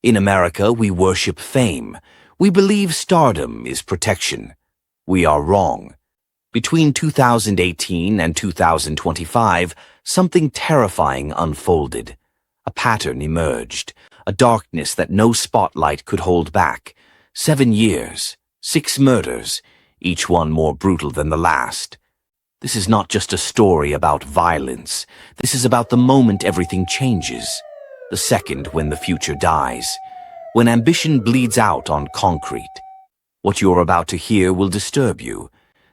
In America, we worship fame. We believe stardom is protection. We are wrong. Between 2018 and 2025, something terrifying unfolded. A pattern emerged, a darkness that no spotlight could hold back. 7 years, 6 murders, each one more brutal than the last. This is not just a story about violence. This is about the moment everything changes. The second when the future dies. When ambition bleeds out on concrete. What you're about to hear will disturb you.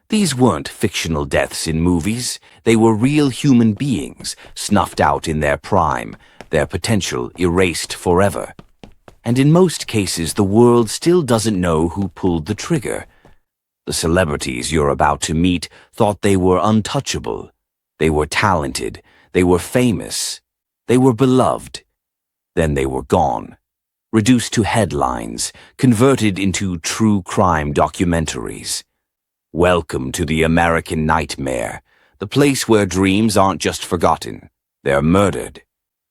These weren't fictional deaths in movies. They were real human beings, snuffed out in their prime, their potential erased forever. And in most cases, the world still doesn't know who pulled the trigger. The celebrities you're about to meet thought they were untouchable. They were talented. They were famous. They were beloved. Then they were gone. Reduced to headlines, converted into true crime documentaries. Welcome to the American nightmare, the place where dreams aren't just forgotten, they're murdered.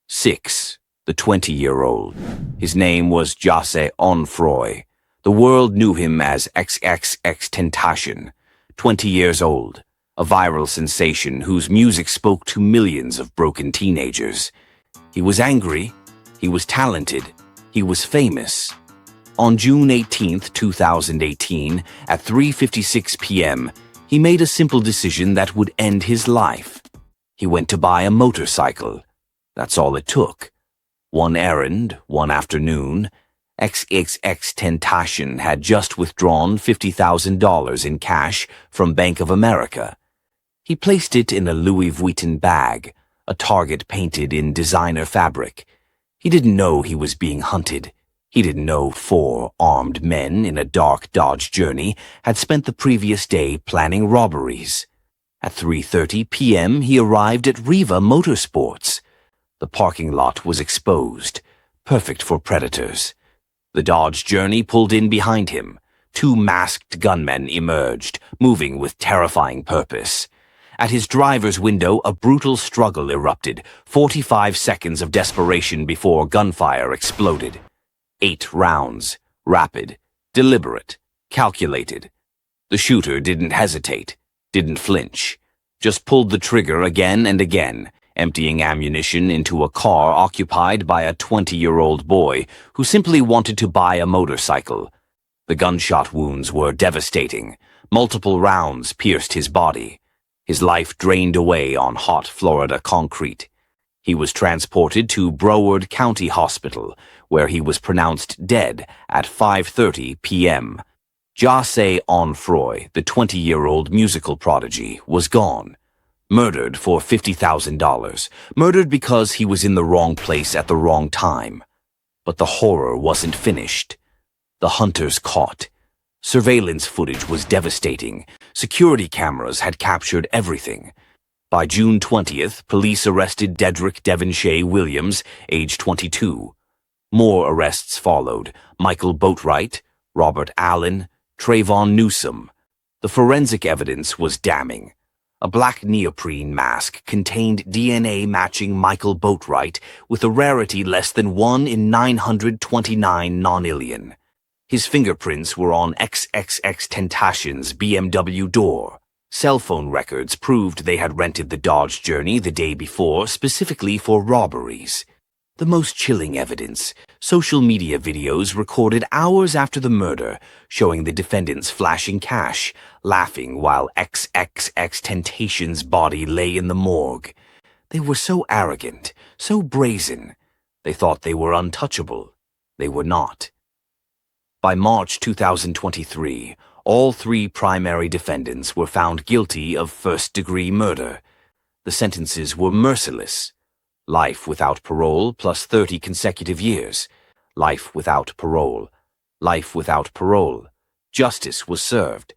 6, the 20-year-old. His name was Jose Onfroy. The world knew him as XXXTentacion, 20 years old, a viral sensation whose music spoke to millions of broken teenagers. He was angry, he was talented, he was famous. On June 18, 2018, at 3:56 p.m., he made a simple decision that would end his life. He went to buy a motorcycle. That's all it took. One errand, one afternoon. XXXTentacion had just withdrawn $50,000 in cash from Bank of America. He placed it in a Louis Vuitton bag, a target painted in designer fabric. He didn't know he was being hunted. He didn't know 4 armed men in a dark Dodge Journey had spent the previous day planning robberies. At 3:30 p.m., he arrived at Riva Motorsports. The parking lot was exposed, perfect for predators. The Dodge Journey pulled in behind him. 2 masked gunmen emerged, moving with terrifying purpose. At his driver's window, a brutal struggle erupted, 45 seconds of desperation before gunfire exploded. 8 rounds, rapid, deliberate, calculated. The shooter didn't hesitate, didn't flinch, just pulled the trigger again and again, emptying ammunition into a car occupied by a 20-year-old boy who simply wanted to buy a motorcycle. The gunshot wounds were devastating. Multiple rounds pierced his body. His life drained away on hot Florida concrete. He was transported to Broward County Hospital, where he was pronounced dead at 5:30 p.m. Jose Onfroy, the 20-year-old musical prodigy, was gone. Murdered for $50,000. Murdered because he was in the wrong place at the wrong time. But the horror wasn't finished. The hunters caught. Surveillance footage was devastating. Security cameras had captured everything. By June 20th, police arrested Dedrick Devonshea Williams, age 22. More arrests followed. Michael Boatwright, Robert Allen, Trayvon Newsome. The forensic evidence was damning. A black neoprene mask contained DNA matching Michael Boatwright with a rarity less than 1 in 929 nonillion. His fingerprints were on XXXTentacion's BMW door. Cell phone records proved they had rented the Dodge Journey the day before specifically for robberies. The most chilling evidence, social media videos recorded hours after the murder, showing the defendants flashing cash, laughing while XXXTentacion's body lay in the morgue. They were so arrogant, so brazen. They thought they were untouchable. They were not. By March 2023, all 3 primary defendants were found guilty of first-degree murder. The sentences were merciless. Life without parole plus 30 consecutive years. Life without parole. Life without parole. Justice was served.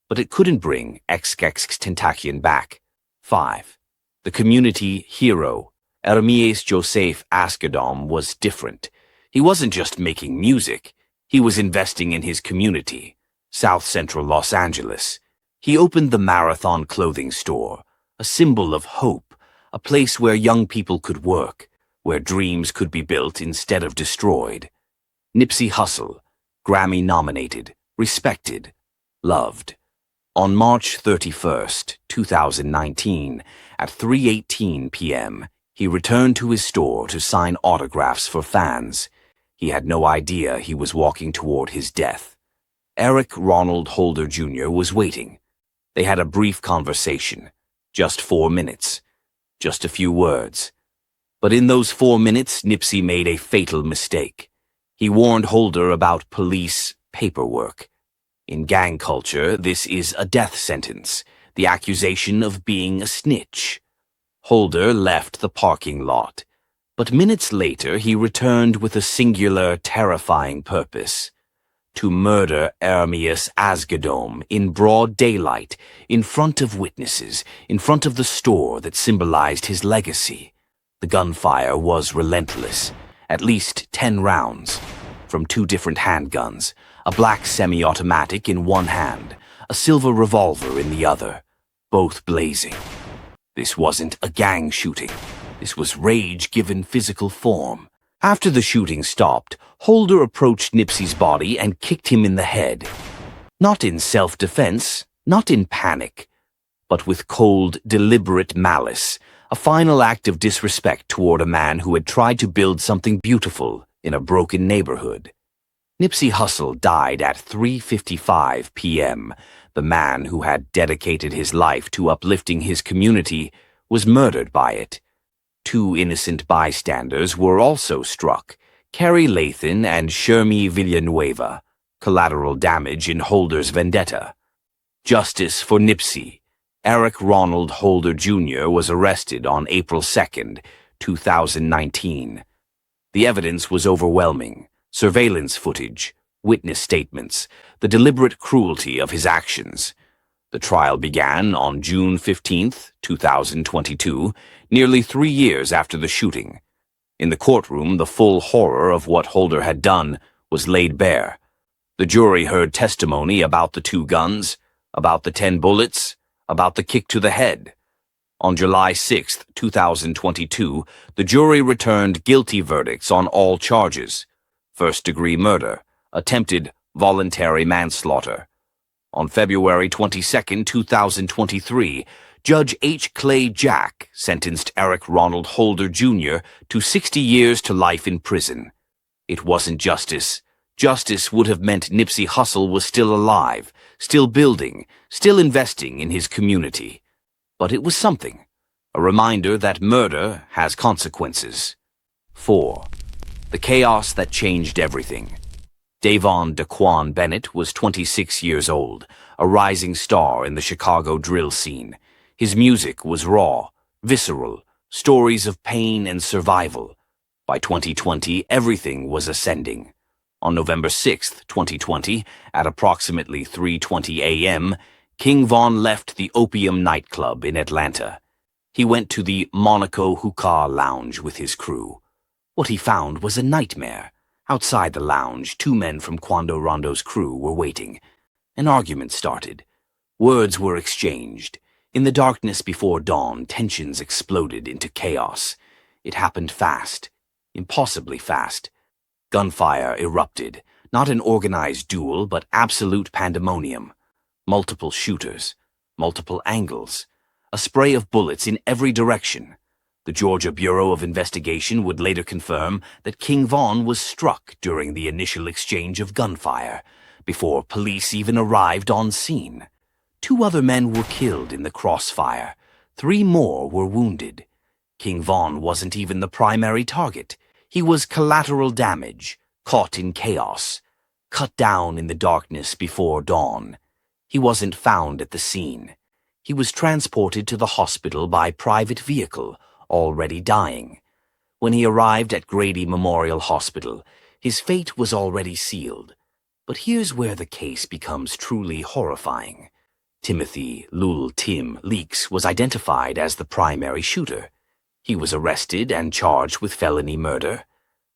But it couldn't bring XXXTentacion back. 5. The community hero, Hermes Joseph Askedom, was different. He wasn't just making music. He was investing in his community, South Central Los Angeles. He opened the Marathon clothing store, a symbol of hope, a place where young people could work, where dreams could be built instead of destroyed. Nipsey Hussle, Grammy-nominated, respected, loved. On March 31st, 2019, at 3:18 p.m., he returned to his store to sign autographs for fans. He had no idea he was walking toward his death. Eric Ronald Holder Jr. was waiting. They had a brief conversation, just 4 minutes, just a few words. But in those 4 minutes, Nipsey made a fatal mistake. He warned Holder about police paperwork. In gang culture, this is a death sentence, the accusation of being a snitch. Holder left the parking lot, but minutes later he returned with a singular, terrifying purpose: to murder Ermias Asghedom in broad daylight, in front of witnesses, in front of the store that symbolized his legacy. The gunfire was relentless, at least 10 rounds, from 2 different handguns, a black semi-automatic in one hand, a silver revolver in the other, both blazing. This wasn't a gang shooting. This was rage given physical form. After the shooting stopped, Holder approached Nipsey's body and kicked him in the head. Not in self-defense, not in panic, but with cold, deliberate malice, a final act of disrespect toward a man who had tried to build something beautiful in a broken neighborhood. Nipsey Hussle died at 3:55 p.m. The man who had dedicated his life to uplifting his community was murdered by it. 2 innocent bystanders were also struck, Carrie Lathan and Shermy Villanueva, collateral damage in Holder's vendetta. Justice for Nipsey. Eric Ronald Holder Jr. was arrested on April 2nd, 2019. The evidence was overwhelming: surveillance footage, witness statements, the deliberate cruelty of his actions. The trial began on June 15, 2022, nearly 3 years after the shooting. In the courtroom, the full horror of what Holder had done was laid bare. The jury heard testimony about the 2 guns, about the 10 bullets, about the kick to the head. On July 6, 2022, the jury returned guilty verdicts on all charges: first-degree murder, attempted voluntary manslaughter. On February 22, 2023, Judge H. Clay Jack sentenced Eric Ronald Holder Jr. to 60 years to life in prison. It wasn't justice. Justice would have meant Nipsey Hussle was still alive, still building, still investing in his community. But it was something, a reminder that murder has consequences. 4. The chaos that changed everything. Davon Daquan Bennett was 26 years old, a rising star in the Chicago drill scene. His music was raw, visceral, stories of pain and survival. By 2020, everything was ascending. On November 6, 2020, at approximately 3:20 a.m., King Von left the Opium nightclub in Atlanta. He went to the Monaco Hookah Lounge with his crew. What he found was a nightmare. Outside the lounge, 2 men from Quando Rondo's crew were waiting. An argument started. Words were exchanged. In the darkness before dawn, tensions exploded into chaos. It happened fast, impossibly fast. Gunfire erupted, not an organized duel, but absolute pandemonium. Multiple shooters, multiple angles, a spray of bullets in every direction. The Georgia Bureau of Investigation would later confirm that King Von was struck during the initial exchange of gunfire, before police even arrived on scene. 2 other men were killed in the crossfire. 3 more were wounded. King Von wasn't even the primary target. He was collateral damage, caught in chaos, cut down in the darkness before dawn. He wasn't found at the scene. He was transported to the hospital by private vehicle, already dying. When he arrived at Grady Memorial Hospital, his fate was already sealed. But here's where the case becomes truly horrifying. Timothy Lul Tim Leaks was identified as the primary shooter. He was arrested and charged with felony murder.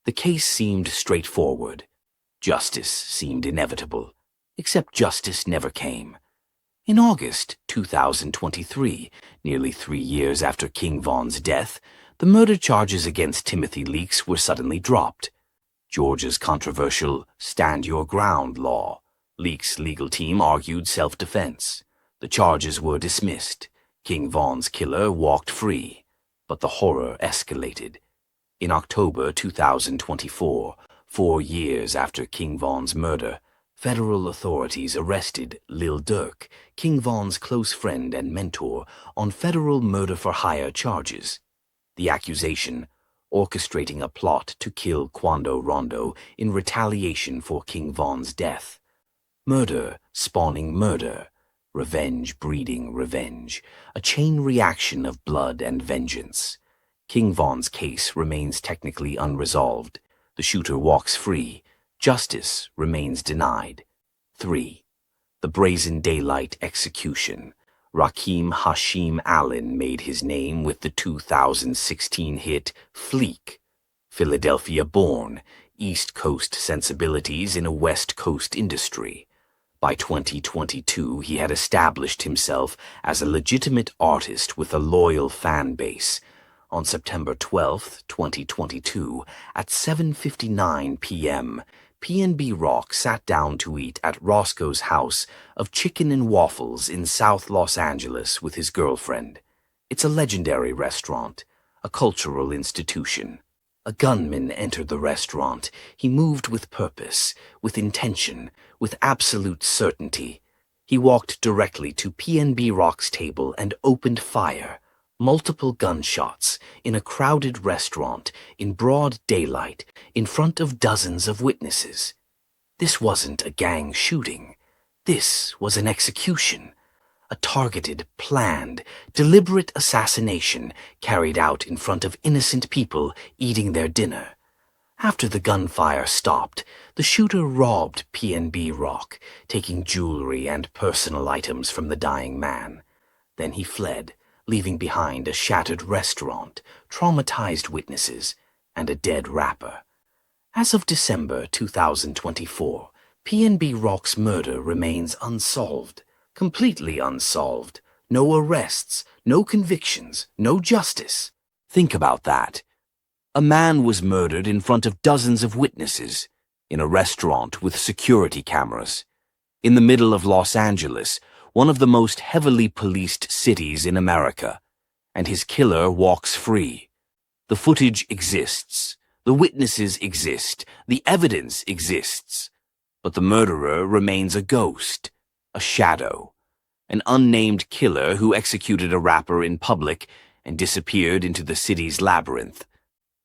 The case seemed straightforward. Justice seemed inevitable. Except justice never came. In August 2023, nearly 3 years after King Von's death, the murder charges against Timothy Leaks were suddenly dropped. Georgia's controversial Stand Your Ground law. Leak's legal team argued self-defense. The charges were dismissed. King Von's killer walked free. But the horror escalated. In October 2024, 4 years after King Von's murder, federal authorities arrested Lil Durk, King Von's close friend and mentor, on federal murder-for-hire charges. The accusation: orchestrating a plot to kill Quando Rondo in retaliation for King Von's death. Murder spawning murder. Revenge breeding revenge. A chain reaction of blood and vengeance. King Von's case remains technically unresolved. The shooter walks free. Justice remains denied. 3. The Brazen Daylight Execution. Rakeem Hashim Allen made his name with the 2016 hit Fleek. Philadelphia-born, East Coast sensibilities in a West Coast industry. By 2022, he had established himself as a legitimate artist with a loyal fan base. On September 12, 2022, at 7:59 p.m., PNB Rock sat down to eat at Roscoe's House of Chicken and Waffles in South Los Angeles with his girlfriend. It's a legendary restaurant, a cultural institution. A gunman entered the restaurant. He moved with purpose, with intention, with absolute certainty. He walked directly to PNB Rock's table and opened fire. Multiple gunshots in a crowded restaurant in broad daylight in front of dozens of witnesses. This wasn't a gang shooting. This was an execution. A targeted, planned, deliberate assassination carried out in front of innocent people eating their dinner. After the gunfire stopped, the shooter robbed PNB Rock, taking jewelry and personal items from the dying man. Then he fled, leaving behind a shattered restaurant, traumatized witnesses, and a dead rapper. As of December 2024, PNB Rock's murder remains unsolved, completely unsolved. No arrests, no convictions, no justice. Think about that. A man was murdered in front of dozens of witnesses, in a restaurant with security cameras, in the middle of Los Angeles, one of the most heavily policed cities in America, and his killer walks free. The footage exists, the witnesses exist, the evidence exists, but the murderer remains a ghost, a shadow, an unnamed killer who executed a rapper in public and disappeared into the city's labyrinth.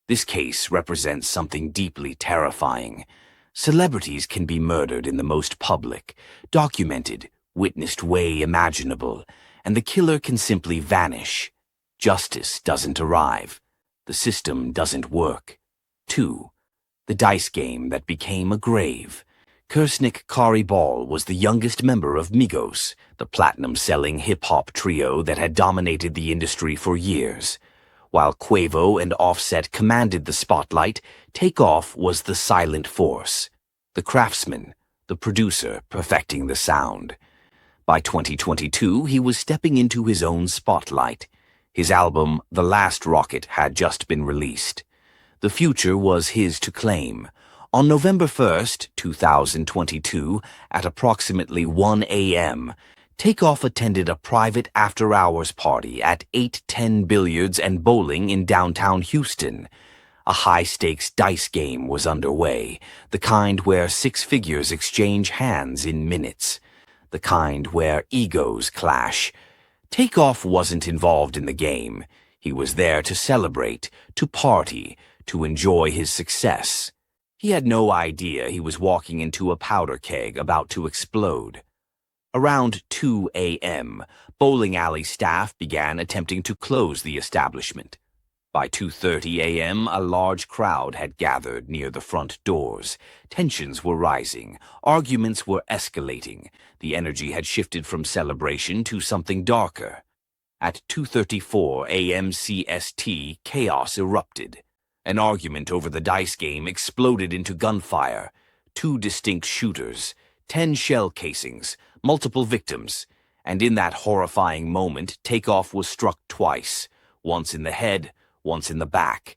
This case represents something deeply terrifying. Celebrities can be murdered in the most public, documented, witnessed way imaginable, and the killer can simply vanish. Justice doesn't arrive. The system doesn't work. 2. The dice game that became a grave. Kirsnick Kari Ball was the youngest member of Migos, the platinum-selling hip-hop trio that had dominated the industry for years. While Quavo and Offset commanded the spotlight, Takeoff was the silent force, the craftsman, the producer perfecting the sound. By 2022, he was stepping into his own spotlight. His album, The Last Rocket, had just been released. The future was his to claim. On November 1st, 2022, at approximately 1 a.m., Takeoff attended a private after-hours party at 810 Billiards and Bowling in downtown Houston. A high-stakes dice game was underway, the kind where 6 figures exchange hands in minutes, the kind where egos clash. Takeoff wasn't involved in the game. He was there to celebrate, to party, to enjoy his success. He had no idea he was walking into a powder keg about to explode. Around 2 a.m., bowling alley staff began attempting to close the establishment. By 2:30 a.m., a large crowd had gathered near the front doors. Tensions were rising. Arguments were escalating. The energy had shifted from celebration to something darker. At 2:34 a.m. CST, chaos erupted. An argument over the dice game exploded into gunfire. 2 distinct shooters, 10 shell casings, multiple victims, and in that horrifying moment, Takeoff was struck twice, once in the head, once in the back.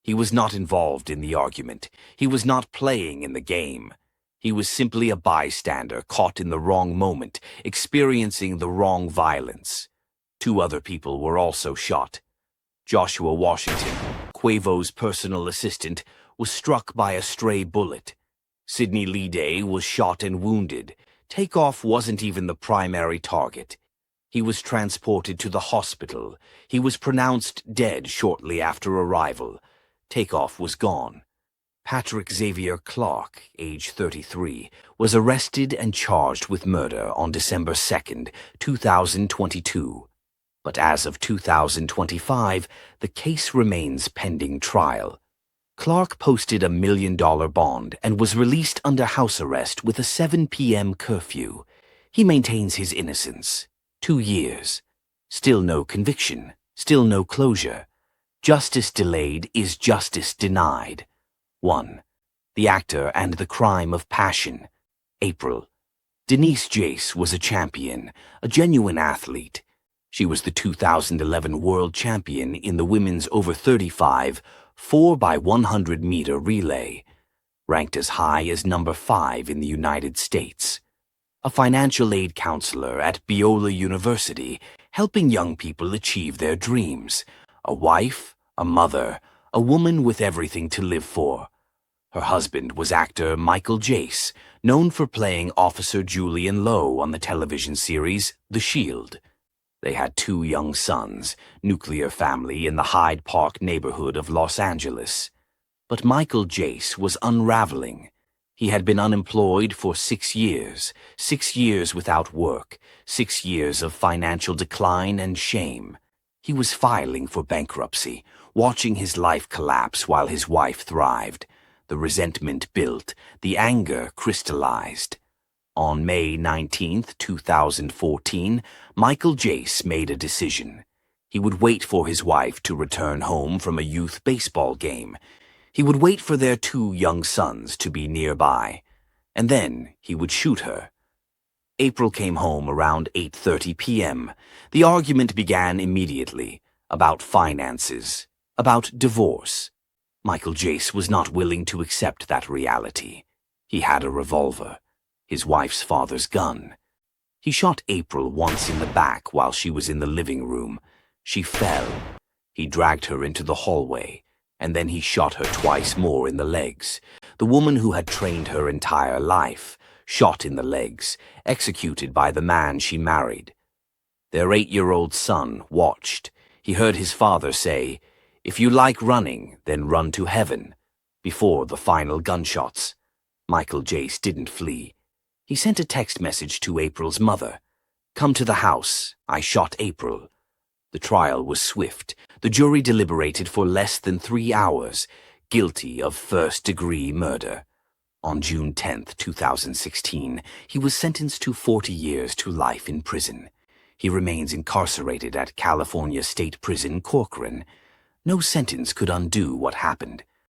He was not involved in the argument. He was not playing in the game. He was simply a bystander caught in the wrong moment, experiencing the wrong violence. 2 other people were also shot. Joshua Washington, Quavo's personal assistant, was struck by a stray bullet. Sidney Leday was shot and wounded. Takeoff wasn't even the primary target. He was transported to the hospital. He was pronounced dead shortly after arrival. Takeoff was gone. Patrick Xavier Clark, age 33, was arrested and charged with murder on December 2nd, 2022. But as of 2025, the case remains pending trial. Clark posted a $1 million bond and was released under house arrest with a 7 p.m. curfew. He maintains his innocence. 2 years. Still no conviction. Still no closure. Justice delayed is justice denied. 1. The Actor and the Crime of Passion. April. Denise Jace was a champion, a genuine athlete. She was the 2011 world champion in the women's over 35 4x100-meter relay, ranked as high as number 5 in the United States. A financial aid counselor at Biola University, helping young people achieve their dreams. A wife, a mother, a woman with everything to live for. Her husband was actor Michael Jace, known for playing Officer Julian Lowe on the television series The Shield. They had 2 young sons, nuclear family in the Hyde Park neighborhood of Los Angeles. But Michael Jace was unraveling. He had been unemployed for 6 years, 6 years without work, 6 years of financial decline and shame. He was filing for bankruptcy, watching his life collapse while his wife thrived. The resentment built, the anger crystallized. On May 19, 2014, Michael Jace made a decision. He would wait for his wife to return home from a youth baseball game. He would wait for their 2 young sons to be nearby. And then he would shoot her. April came home around 8:30 p.m. The argument began immediately, about finances, about divorce. Michael Jace was not willing to accept that reality. He had a revolver, his wife's father's gun. He shot April once in the back while she was in the living room. She fell. He dragged her into the hallway, and then he shot her twice more in the legs. The woman who had trained her entire life, shot in the legs, executed by the man she married. Their 8-year-old son watched. He heard his father say, "If you like running, then run to heaven," before the final gunshots. Michael Jace didn't flee. He sent a text message to April's mother. "Come to the house. I shot April." The trial was swift. The jury deliberated for less than 3 hours, guilty of first-degree murder. On June 10, 2016, he was sentenced to 40 years to life in prison. He remains incarcerated at California State Prison, Corcoran. No sentence could undo what happened.